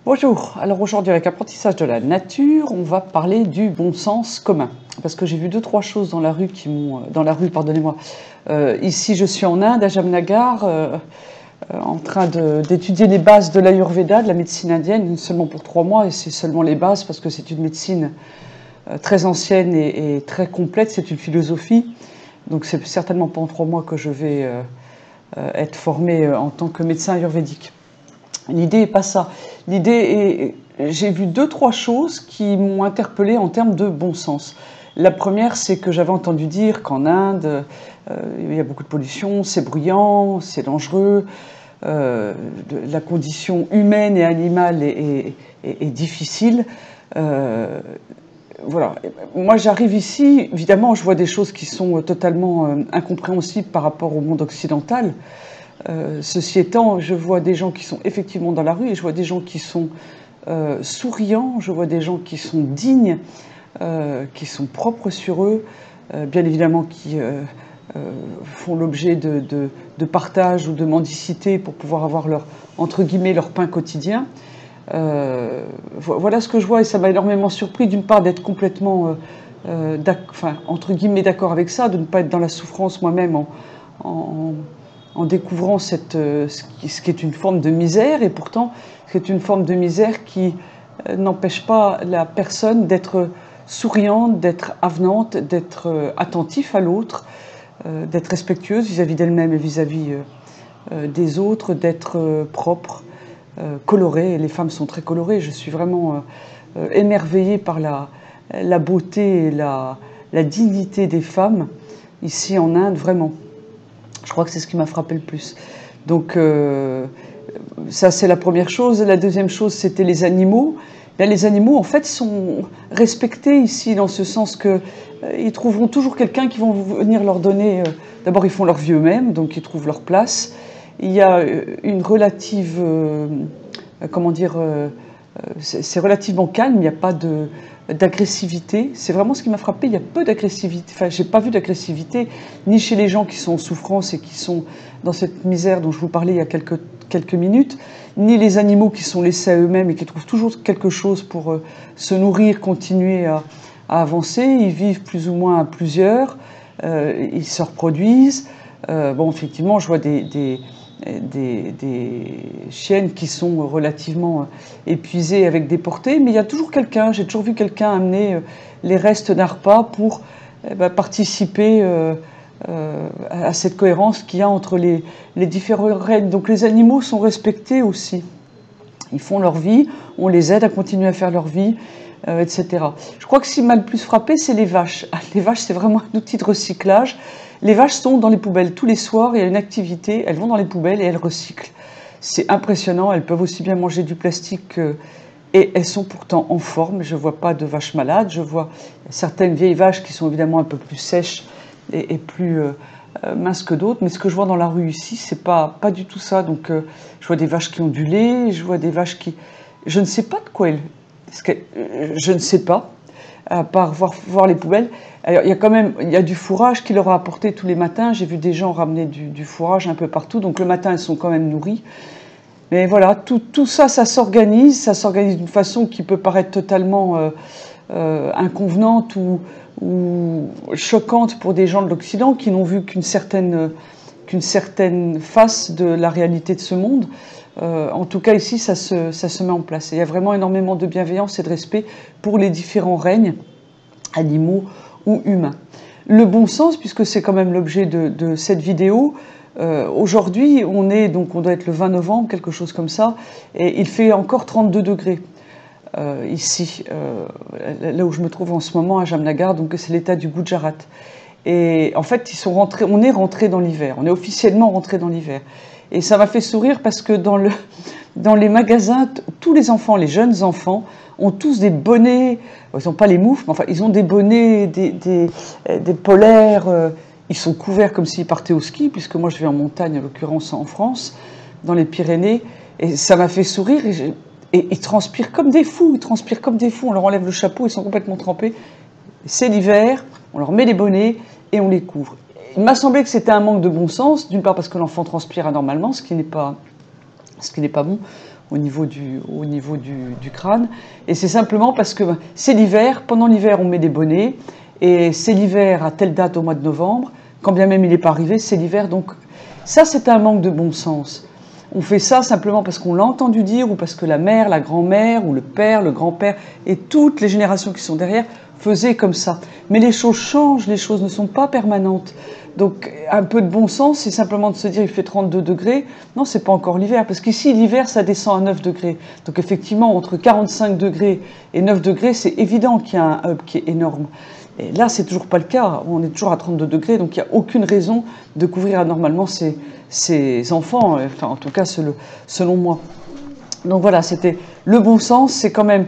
Bonjour, alors aujourd'hui avec Apprentissage de la nature, on va parler du bon sens commun. Parce que j'ai vu deux, trois choses dans la rue qui m'ont... pardonnez-moi. Ici je suis en Inde, à Jamnagar, en train d'étudier les bases de l'Ayurveda, de la médecine indienne, seulement pour 3 mois, et c'est seulement les bases parce que c'est une médecine très ancienne et très complète, c'est une philosophie. Donc c'est certainement pas en 3 mois que je vais être formée en tant que médecin ayurvédique. L'idée n'est pas ça. L'idée est, j'ai vu 2-3 choses qui m'ont interpellée en termes de bon sens. La première, c'est que j'avais entendu dire qu'en Inde, il y a beaucoup de pollution, c'est bruyant, c'est dangereux, la condition humaine et animale est difficile. Voilà. Moi, j'arrive ici, évidemment, je vois des choses qui sont totalement incompréhensibles par rapport au monde occidental. Ceci étant, je vois des gens qui sont effectivement dans la rue et je vois des gens qui sont souriants, je vois des gens qui sont dignes, qui sont propres sur eux, bien évidemment qui font l'objet de partage ou de mendicité pour pouvoir avoir leur, entre guillemets, leur pain quotidien. Voilà ce que je vois et ça m'a énormément surpris d'une part d'être complètement, entre guillemets, d'accord avec ça, de ne pas être dans la souffrance moi-même en découvrant ce qui est une forme de misère, et pourtant c'est une forme de misère qui n'empêche pas la personne d'être souriante, d'être avenante, d'être attentif à l'autre, d'être respectueuse vis-à-vis d'elle-même et vis-à-vis des autres, d'être propre, colorée. Et les femmes sont très colorées. Je suis vraiment émerveillée par la beauté et la dignité des femmes ici en Inde, vraiment. Je crois que c'est ce qui m'a frappé le plus. Donc ça, c'est la première chose. La deuxième chose, c'était les animaux. Là, les animaux, en fait, sont respectés ici dans ce sens que ils trouveront toujours quelqu'un qui va venir leur donner... D'abord, ils font leur vie eux-mêmes, donc ils trouvent leur place. Il y a une relative... comment dire... c'est relativement calme, il n'y a pas d'agressivité. C'est vraiment ce qui m'a frappé, il y a peu d'agressivité. Enfin, j'ai pas vu d'agressivité, ni chez les gens qui sont en souffrance et qui sont dans cette misère dont je vous parlais il y a quelques minutes, ni les animaux qui sont laissés à eux-mêmes et qui trouvent toujours quelque chose pour se nourrir, continuer à avancer. Ils vivent plus ou moins à plusieurs, ils se reproduisent. Bon, effectivement, je vois des chiennes qui sont relativement épuisées avec des portées, mais il y a toujours quelqu'un, j'ai toujours vu quelqu'un amener les restes d'un repas pour participer à cette cohérence qu'il y a entre les différents règnes. Donc les animaux sont respectés aussi. Ils font leur vie, on les aide à continuer à faire leur vie, etc. Je crois que ce qui m'a le plus frappé, c'est les vaches. Les vaches, c'est vraiment un outil de recyclage. Les vaches sont dans les poubelles tous les soirs, il y a une activité, elles vont dans les poubelles et elles recyclent. C'est impressionnant, elles peuvent aussi bien manger du plastique et elles sont pourtant en forme. Je ne vois pas de vaches malades, je vois certaines vieilles vaches qui sont évidemment un peu plus sèches et plus minces que d'autres, mais ce que je vois dans la rue ici, c'est pas du tout ça. Donc je vois des vaches qui ont du lait, je vois des vaches qui... Je ne sais pas de quoi elles... Je ne sais pas, à part voir les poubelles. Alors, il y a du fourrage qui leur a apporté tous les matins. J'ai vu des gens ramener du fourrage un peu partout. Donc le matin, elles sont quand même nourries. Mais voilà, tout ça, ça s'organise d'une façon qui peut paraître totalement inconvenante ou choquante pour des gens de l'Occident qui n'ont vu qu'une certaine face de la réalité de ce monde. En tout cas, ici, ça se met en place. Et il y a vraiment énormément de bienveillance et de respect pour les différents règnes, animaux ou humains. Le bon sens, puisque c'est quand même l'objet de cette vidéo, aujourd'hui, on doit être le 20 novembre, quelque chose comme ça, et il fait encore 32 degrés ici, là où je me trouve en ce moment, à Jamnagar, donc c'est l'état du Gujarat. Et en fait, on est rentré dans l'hiver, on est officiellement rentré dans l'hiver. Et ça m'a fait sourire parce que dans les magasins, tous les enfants, les jeunes enfants, ont tous des bonnets, ils n'ont pas les moufles, mais enfin, ils ont des bonnets, des polaires, ils sont couverts comme s'ils partaient au ski, puisque moi je vais en montagne, en l'occurrence en France, dans les Pyrénées, et ça m'a fait sourire, et ils transpirent comme des fous, on leur enlève le chapeau, ils sont complètement trempés. C'est l'hiver, on leur met les bonnets et on les couvre. Il m'a semblé que c'était un manque de bon sens, d'une part parce que l'enfant transpire anormalement, ce qui n'est pas bon, au niveau du crâne. Et c'est simplement parce que c'est l'hiver, pendant l'hiver on met des bonnets, et c'est l'hiver à telle date au mois de novembre, quand bien même il n'est pas arrivé, c'est l'hiver. Donc ça c'est un manque de bon sens. On fait ça simplement parce qu'on l'a entendu dire, ou parce que la mère, la grand-mère, ou le père, le grand-père, et toutes les générations qui sont derrière faisaient comme ça. Mais les choses changent, les choses ne sont pas permanentes. Donc un peu de bon sens, c'est simplement de se dire il fait 32 degrés. Non, c'est pas encore l'hiver, parce qu'ici l'hiver ça descend à 9 degrés. Donc effectivement, entre 45 degrés et 9 degrés, c'est évident qu'il y a un up qui est énorme. Et là, c'est toujours pas le cas. On est toujours à 32 degrés, donc il n'y a aucune raison de couvrir anormalement ces enfants, enfin en tout cas selon moi. Donc voilà, c'était le bon sens, c'est quand même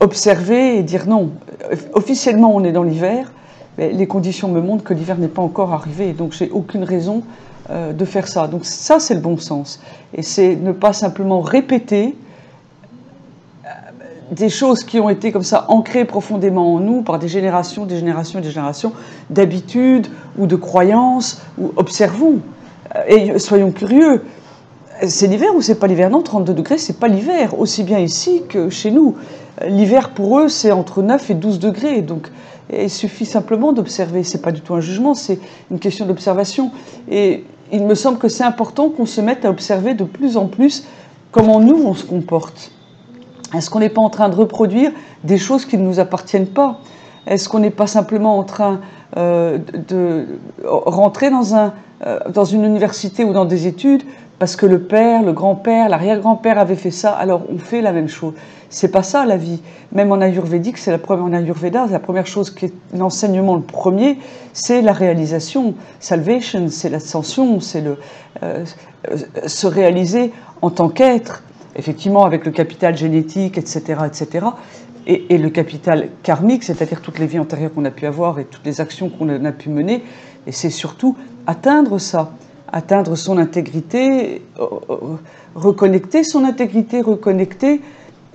observer et dire non. Officiellement, on est dans l'hiver, mais les conditions me montrent que l'hiver n'est pas encore arrivé, donc j'ai aucune raison de faire ça. Donc ça, c'est le bon sens. Et c'est ne pas simplement répéter des choses qui ont été comme ça ancrées profondément en nous par des générations d'habitudes ou de croyances, ou observons et soyons curieux. C'est l'hiver ou c'est pas l'hiver? Non, 32 degrés, c'est pas l'hiver, aussi bien ici que chez nous. L'hiver pour eux, c'est entre 9 et 12 degrés, donc il suffit simplement d'observer. C'est pas du tout un jugement, c'est une question d'observation. Et il me semble que c'est important qu'on se mette à observer de plus en plus comment nous on se comporte. Est-ce qu'on n'est pas en train de reproduire des choses qui ne nous appartiennent pas? Est-ce qu'on n'est pas simplement en train de rentrer dans une université ou dans des études parce que le père, le grand-père, l'arrière-grand-père avait fait ça, alors on fait la même chose? C'est pas ça la vie. Même en ayurvédique, en Ayurveda, la première chose qui est l'enseignement, le premier, c'est la réalisation, salvation, c'est l'ascension, c'est se réaliser en tant qu'être. Effectivement, avec le capital génétique, etc., etc., et le capital karmique, c'est-à-dire toutes les vies antérieures qu'on a pu avoir et toutes les actions qu'on a pu mener, et c'est surtout atteindre ça, atteindre son intégrité, reconnecter son intégrité, reconnecter.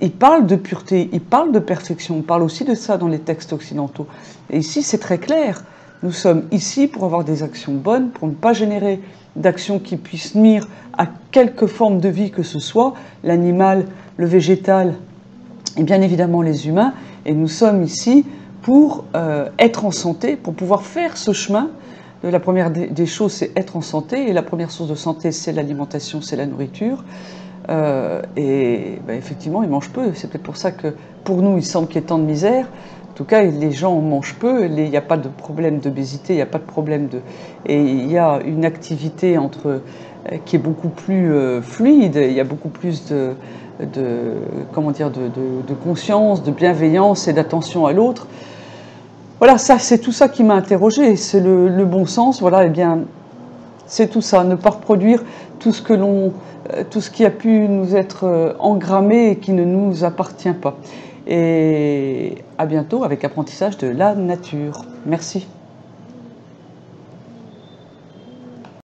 Il parle de pureté, il parle de perfection, on parle aussi de ça dans les textes occidentaux. Et ici, c'est très clair. Nous sommes ici pour avoir des actions bonnes, pour ne pas générer d'actions qui puissent nuire à quelque forme de vie que ce soit, l'animal, le végétal et bien évidemment les humains. Et nous sommes ici pour être en santé, pour pouvoir faire ce chemin. La première des choses, c'est être en santé. Et la première source de santé, c'est l'alimentation, c'est la nourriture. Et ben, effectivement, ils mangent peu. C'est peut-être pour ça que pour nous, il semble qu'il y ait tant de misère. En tout cas, les gens mangent peu, il n'y a pas de problème d'obésité, il n'y a pas de problème de... Et il y a une activité qui est beaucoup plus fluide, il y a beaucoup plus de conscience, de bienveillance et d'attention à l'autre. Voilà, ça, c'est tout ça qui m'a interrogée, c'est le bon sens, voilà, et bien, c'est tout ça, ne pas reproduire tout ce qui a pu nous être engrammé et qui ne nous appartient pas. Et à bientôt avec apprentissage de la nature. Merci.